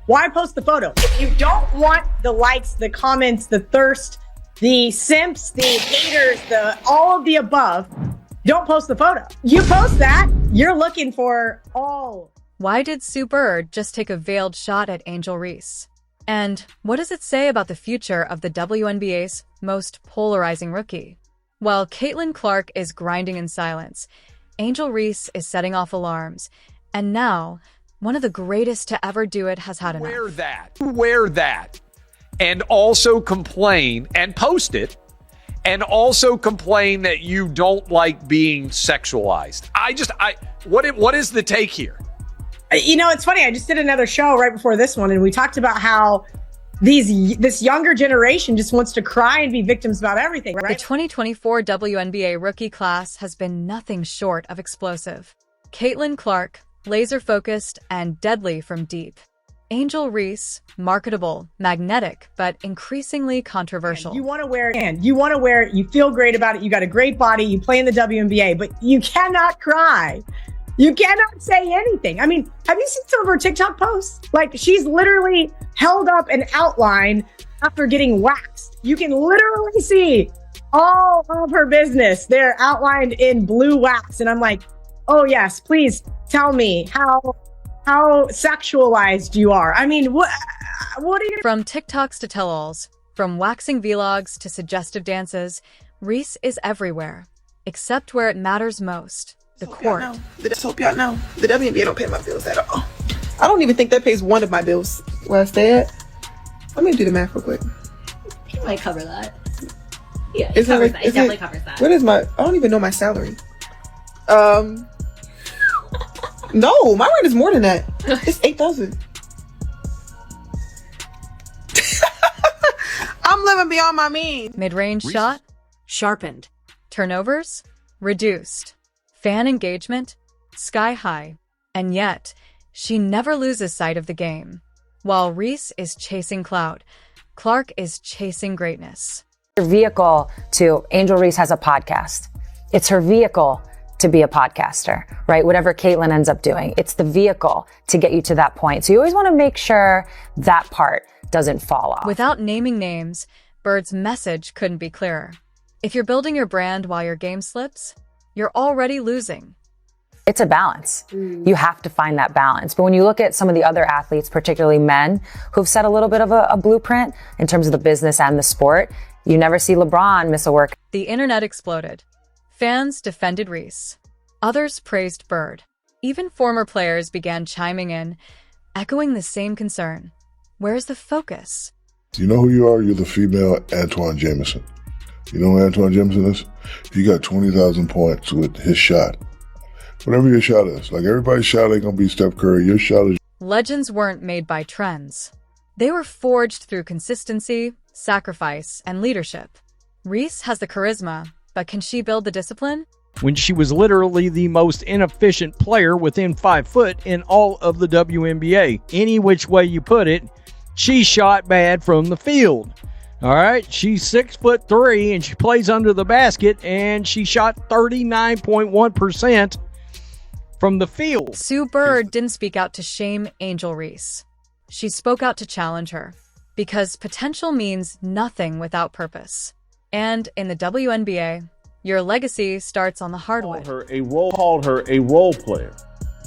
Why post the photo? If you don't want the likes, the comments, the thirst, the simps, the haters, all of the above, don't post the photo. You post that, you're looking for all. Why did Sue Bird just take a veiled shot at Angel Reese? And what does it say about the future of the WNBA's most polarizing rookie? While Caitlin Clark is grinding in silence, Angel Reese is setting off alarms. And now, one of the greatest to ever do it has had enough. Wear that. And also complain and post it. And also complain that you don't like being sexualized. What is the take here? You know, it's funny. I just did another show right before this one, and we talked about how this younger generation just wants to cry and be victims about everything, right? The 2024 WNBA rookie class has been nothing short of explosive. Caitlin Clark, laser-focused and deadly from deep. Angel Reese, marketable, magnetic, but increasingly controversial. You want to wear it, you feel great about it, you got a great body, you play in the WNBA, but you cannot cry. You cannot say anything. I mean, have you seen some of her TikTok posts? Like, she's literally held up an outline after getting waxed. You can literally see all of her business there outlined in blue wax. And I'm like, oh yes, please tell me how sexualized you are. I mean, what are you gonna— From TikToks to tell-alls, from waxing vlogs to suggestive dances, Reese is everywhere, except where it matters most. The court. Just hope y'all know the WNBA don't pay my bills at all. I don't even think that pays one of my bills where I stay at. Let me do the math real quick. It might cover that. Yeah, it covers that. It definitely covers that. What is I don't even know my salary. No, my rent is more than that. It's $8,000. I'm living beyond my means. Mid-range shot? Sharpened. Turnovers? Reduced. Fan engagement? Sky high. And yet, she never loses sight of the game. While Reese is chasing clout, Clark is chasing greatness. Her vehicle to Angel Reese has a podcast. It's her vehicle to be a podcaster, right? Whatever Caitlin ends up doing, it's the vehicle to get you to that point. So you always want to make sure that part doesn't fall off. Without naming names, Bird's message couldn't be clearer. If you're building your brand while your game slips, you're already losing. It's a balance. You have to find that balance. But when you look at some of the other athletes, particularly men, who've set a little bit of a blueprint in terms of the business and the sport, you never see LeBron miss a workout. The internet exploded. Fans defended Reese. Others praised Bird. Even former players began chiming in, echoing the same concern. Where's the focus? You know who you are? You're the female Antoine Jameson. You know who Antoine Jameson is? He got 20,000 points with his shot. Whatever your shot is. Like, everybody's shot ain't gonna be Steph Curry. Your shot is... Legends weren't made by trends. They were forged through consistency, sacrifice, and leadership. Reese has the charisma, but can she build the discipline? When she was literally the most inefficient player within 5 foot in all of the WNBA. Any which way you put it, she shot bad from the field. All right, she's 6'3" and she plays under the basket, and she shot 39.1% from the field. Sue Bird didn't speak out to shame Angel Reese. She spoke out to challenge her, because potential means nothing without purpose. And in the WNBA, your legacy starts on the hardwood. Called her a role player,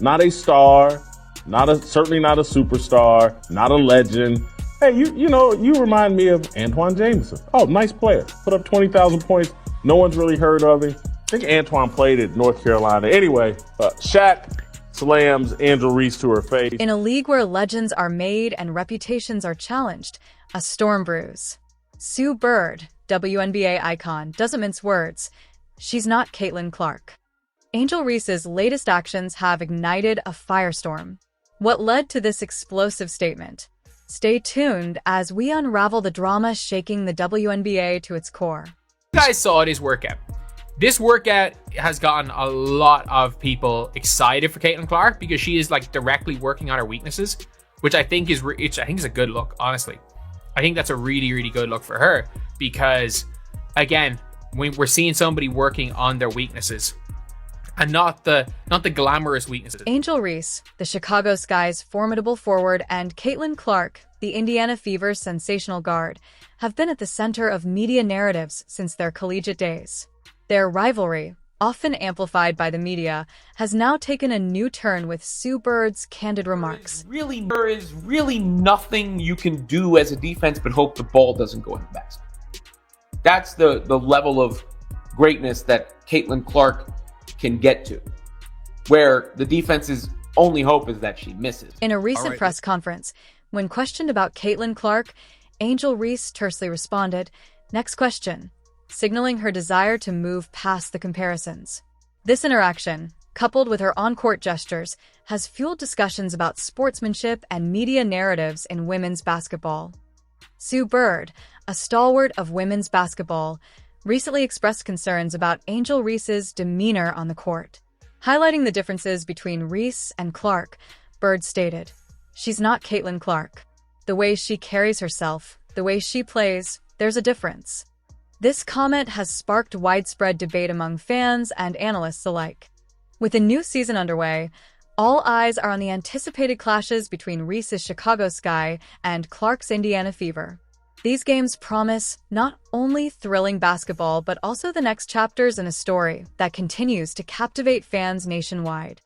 not a star, certainly not a superstar, not a legend. Hey, you remind me of Antoine Jameson. Oh, nice player. Put up 20,000 points. No one's really heard of him. I think Antoine played at North Carolina. Anyway, Shaq slams Angel Reese to her face. In a league where legends are made and reputations are challenged, a storm brews. Sue Bird, WNBA icon, doesn't mince words. She's not Caitlin Clark. Angel Reese's latest actions have ignited a firestorm. What led to this explosive statement? Stay tuned as we unravel the drama shaking the WNBA to its core. You guys saw this workout. This workout has gotten a lot of people excited for Caitlin Clark because she is like directly working on her weaknesses, which I think is a good look, honestly. I think that's a really, really good look for her because, again, when we're seeing somebody working on their weaknesses, and not the glamorous weaknesses. Angel Reese, the Chicago Sky's formidable forward, and Caitlin Clark, the Indiana Fever's sensational guard, have been at the center of media narratives since their collegiate days. Their rivalry, often amplified by the media, has now taken a new turn with Sue Bird's candid remarks. There is really nothing you can do as a defense but hope the ball doesn't go in the basket. That's the level of greatness that Caitlin Clark can get to, where the defense's only hope is that she misses. In a recent press conference, when questioned about Caitlin Clark, Angel Reese tersely responded, "Next question," signaling her desire to move past the comparisons. This interaction, coupled with her on-court gestures, has fueled discussions about sportsmanship and media narratives in women's basketball. Sue Bird, a stalwart of women's basketball, recently expressed concerns about Angel Reese's demeanor on the court. Highlighting the differences between Reese and Clark, Bird stated, "She's not Caitlin Clark. The way she carries herself, the way she plays, there's a difference." This comment has sparked widespread debate among fans and analysts alike. With a new season underway, all eyes are on the anticipated clashes between Reese's Chicago Sky and Clark's Indiana Fever. These games promise not only thrilling basketball, but also the next chapters in a story that continues to captivate fans nationwide.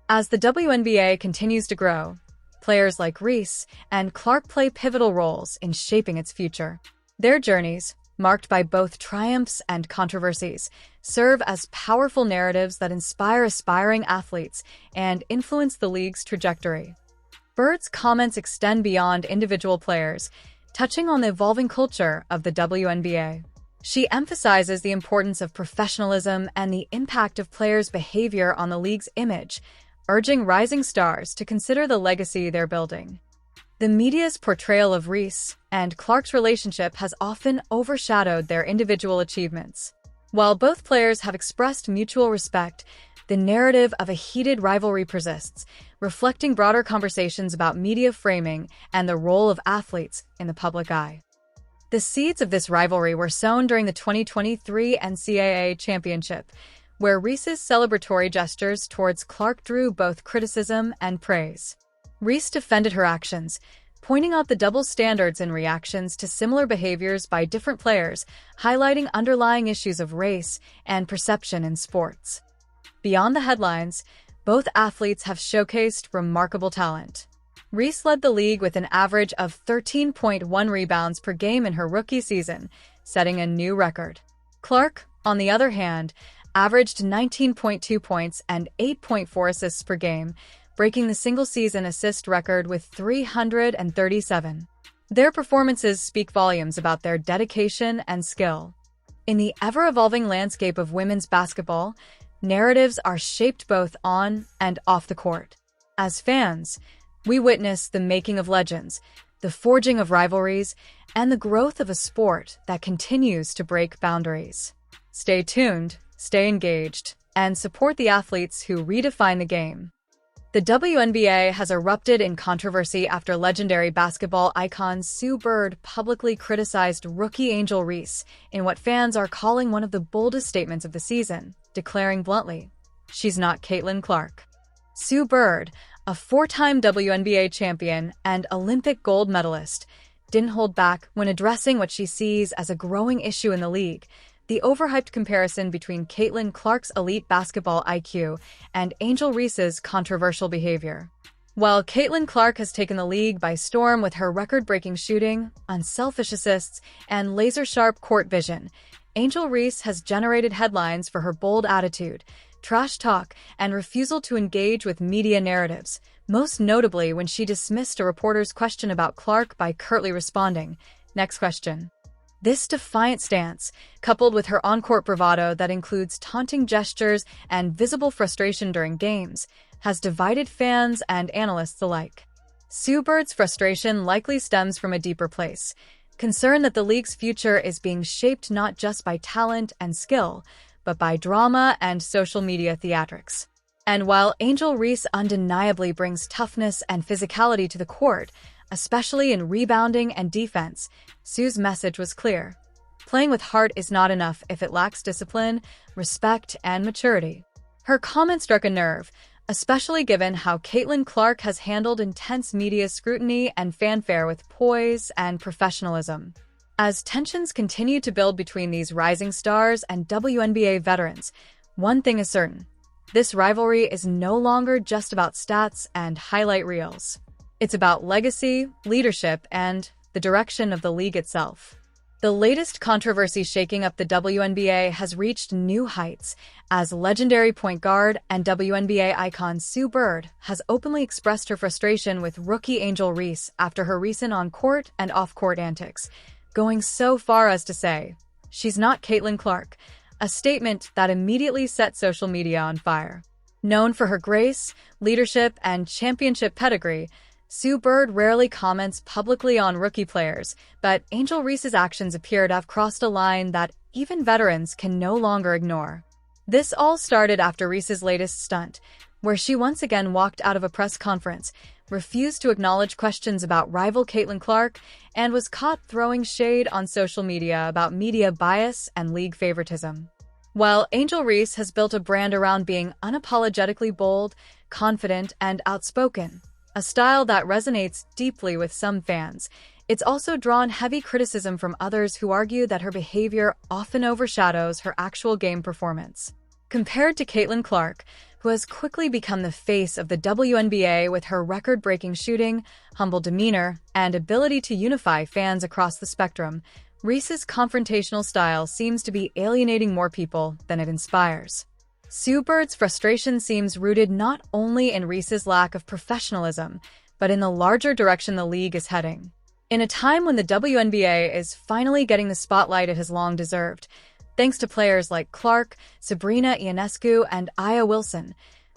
As the WNBA continues to grow, players like Reese and Clark play pivotal roles in shaping its future. Their journeys, marked by both triumphs and controversies, serve as powerful narratives that inspire aspiring athletes and influence the league's trajectory. Bird's comments extend beyond individual players, touching on the evolving culture of the WNBA. She emphasizes the importance of professionalism and the impact of players' behavior on the league's image, urging rising stars to consider the legacy they're building. The media's portrayal of Reese and Clark's relationship has often overshadowed their individual achievements. While both players have expressed mutual respect, the narrative of a heated rivalry persists, reflecting broader conversations about media framing and the role of athletes in the public eye. The seeds of this rivalry were sown during the 2023 NCAA championship, where Reese's celebratory gestures towards Clark drew both criticism and praise. Reese defended her actions, pointing out the double standards in reactions to similar behaviors by different players, highlighting underlying issues of race and perception in sports. Beyond the headlines, both athletes have showcased remarkable talent. Reese led the league with an average of 13.1 rebounds per game in her rookie season, setting a new record. Clark, on the other hand, averaged 19.2 points and 8.4 assists per game, breaking the single-season assist record with 337. Their performances speak volumes about their dedication and skill. In the ever-evolving landscape of women's basketball, narratives are shaped both on and off the court. As fans, we witness the making of legends, the forging of rivalries, and the growth of a sport that continues to break boundaries. Stay tuned, stay engaged, and support the athletes who redefine the game. The WNBA has erupted in controversy after legendary basketball icon Sue Bird publicly criticized rookie Angel Reese in what fans are calling one of the boldest statements of the season, declaring bluntly, "She's not Caitlin Clark." Sue Bird, a four-time WNBA champion and Olympic gold medalist, didn't hold back when addressing what she sees as a growing issue in the league: the overhyped comparison between Caitlin Clark's elite basketball IQ and Angel Reese's controversial behavior. While Caitlin Clark has taken the league by storm with her record-breaking shooting, unselfish assists, and laser-sharp court vision, Angel Reese has generated headlines for her bold attitude, trash talk, and refusal to engage with media narratives, most notably when she dismissed a reporter's question about Clark by curtly responding, "Next question." This defiant stance, coupled with her on-court bravado that includes taunting gestures and visible frustration during games, has divided fans and analysts alike. Sue Bird's frustration likely stems from a deeper place, concern that the league's future is being shaped not just by talent and skill, but by drama and social media theatrics. And while Angel Reese undeniably brings toughness and physicality to the court, especially in rebounding and defense, Sue's message was clear. Playing with heart is not enough if it lacks discipline, respect, and maturity. Her comment struck a nerve, especially given how Caitlin Clark has handled intense media scrutiny and fanfare with poise and professionalism. As tensions continue to build between these rising stars and WNBA veterans, one thing is certain. This rivalry is no longer just about stats and highlight reels. It's about legacy, leadership, and the direction of the league itself. The latest controversy shaking up the WNBA has reached new heights as legendary point guard and WNBA icon Sue Bird has openly expressed her frustration with rookie Angel Reese after her recent on-court and off-court antics, going so far as to say, "She's not Caitlin Clark," a statement that immediately set social media on fire. Known for her grace, leadership, and championship pedigree, Sue Bird rarely comments publicly on rookie players, but Angel Reese's actions appear to have crossed a line that even veterans can no longer ignore. This all started after Reese's latest stunt, where she once again walked out of a press conference, refused to acknowledge questions about rival Caitlin Clark, and was caught throwing shade on social media about media bias and league favoritism. While Angel Reese has built a brand around being unapologetically bold, confident, and outspoken, a style that resonates deeply with some fans, it's also drawn heavy criticism from others who argue that her behavior often overshadows her actual game performance. Compared to Caitlin Clark, who has quickly become the face of the WNBA with her record-breaking shooting, humble demeanor, and ability to unify fans across the spectrum, Reese's confrontational style seems to be alienating more people than it inspires. Sue Bird's frustration seems rooted not only in Reese's lack of professionalism, but in the larger direction the league is heading. In a time when the WNBA is finally getting the spotlight it has long deserved, thanks to players like Clark, Sabrina Ionescu, and Aya Wilson,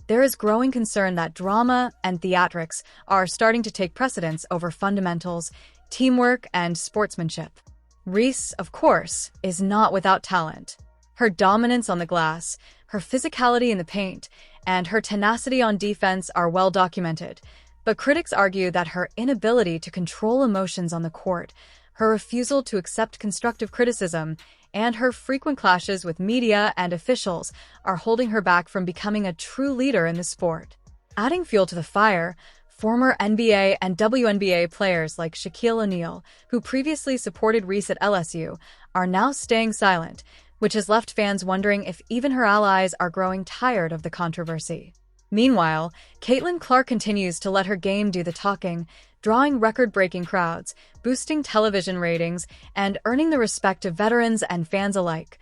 there is growing concern that drama and theatrics are starting to take precedence over fundamentals, teamwork, and sportsmanship. Reese, of course, is not without talent. Her dominance on the glass, her physicality in the paint, and her tenacity on defense are well documented, but critics argue that her inability to control emotions on the court, her refusal to accept constructive criticism, and her frequent clashes with media and officials are holding her back from becoming a true leader in the sport. Adding fuel to the fire, former NBA and WNBA players like Shaquille O'Neal, who previously supported Reese at LSU, are now staying silent, which has left fans wondering if even her allies are growing tired of the controversy. Meanwhile, Caitlin Clark continues to let her game do the talking, drawing record-breaking crowds, boosting television ratings, and earning the respect of veterans and fans alike,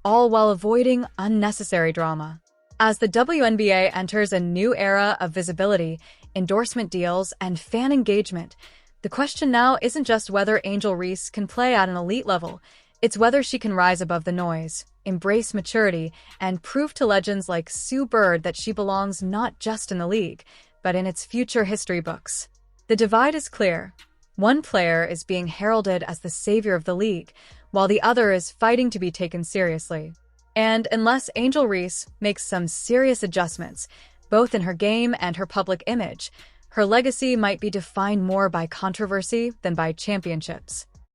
all while avoiding unnecessary drama. As the WNBA enters a new era of visibility, endorsement deals, and fan engagement, the question now isn't just whether Angel Reese can play at an elite level, it's whether she can rise above the noise, embrace maturity, and prove to legends like Sue Bird that she belongs not just in the league, but in its future history books. The divide is clear. One player is being heralded as the savior of the league, while the other is fighting to be taken seriously. And unless Angel Reese makes some serious adjustments, both in her game and her public image, her legacy might be defined more by controversy than by championships.